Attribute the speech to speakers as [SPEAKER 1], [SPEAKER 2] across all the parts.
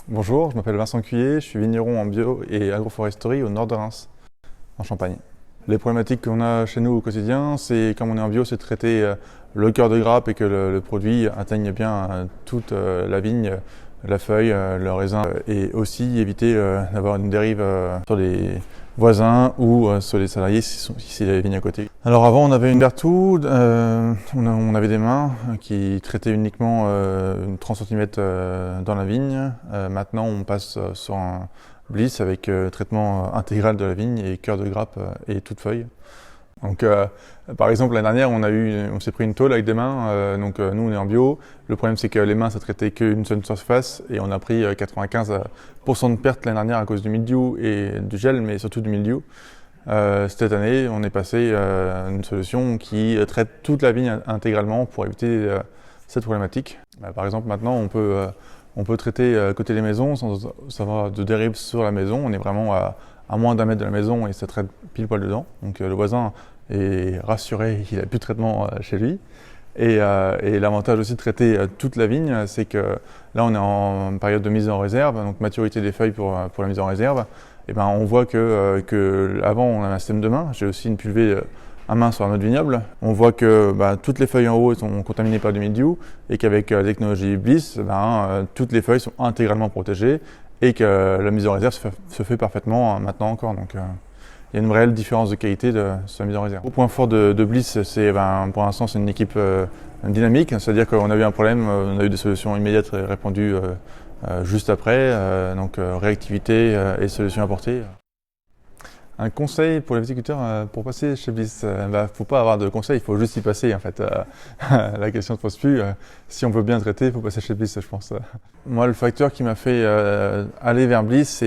[SPEAKER 1] Bonjour, je m'appelle Vincent Cuillet, je suis vigneron en bio et agroforesterie au nord de Reims, en Champagne. Les problématiques qu'on a chez nous au quotidien, c'est comme on est en bio, c'est de traiter le cœur de grappe et que le produit atteigne bien toute la vigne, la feuille, le raisin, et aussi éviter d'avoir une dérive sur les voisins ou sur les salariés si c'est la vigne à côté. Alors avant on avait une Berthoud, on avait des mains qui traitaient uniquement 30 cm dans la vigne. Maintenant on passe sur un Bliss avec traitement intégral de la vigne et cœur de grappe et toute feuille. Donc, par exemple, l'année dernière, on s'est pris une tôle avec des mains. Nous, on est en bio. Le problème, c'est que les mains, ça traitait qu'une seule surface et on a pris 95% de pertes l'année dernière à cause du mildiou et du gel, mais surtout du mildiou. Cette année, on est passé à une solution qui traite toute la vigne intégralement pour éviter cette problématique. Par exemple, maintenant, on peut traiter côté des maisons sans avoir de dérive sur la maison. On est vraiment à moins d'un mètre de la maison et ça traite pile poil dedans. Donc le voisin est rassuré, il n'a plus de traitement chez lui. Et l'avantage aussi de traiter toute la vigne, c'est que là on est en période de mise en réserve, donc maturité des feuilles pour la mise en réserve. Et ben on voit que avant on a un système de main. J'ai aussi une pulvée à main sur un autre vignoble. On voit que toutes les feuilles en haut sont contaminées par du mildiou et qu'avec la technologie Bliss, toutes les feuilles sont intégralement protégées et que la mise en réserve se fait parfaitement maintenant encore. Donc il y a une réelle différence de qualité de cette mise en réserve. Au point fort de Bliss, c'est pour l'instant c'est une équipe dynamique, c'est-à-dire qu'on a eu un problème, on a eu des solutions immédiates répondues juste après, réactivité et solutions apportées. Un conseil pour les viticulteurs pour passer chez Bliss, faut pas avoir de conseil, il faut juste y passer en fait. La question ne se pose plus. Si on veut bien traiter, il faut passer chez Bliss, je pense. Moi, le facteur qui m'a fait aller vers Bliss,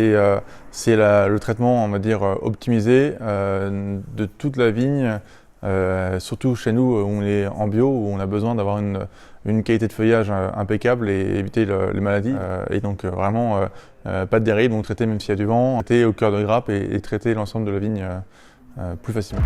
[SPEAKER 1] c'est le traitement, on va dire, optimisé de toute la vigne. Surtout chez nous où on est en bio, où on a besoin d'avoir une qualité de feuillage impeccable et éviter les maladies. Et donc vraiment pas de dérive, donc traiter même s'il y a du vent, traiter au cœur de grappe et traiter l'ensemble de la vigne plus facilement.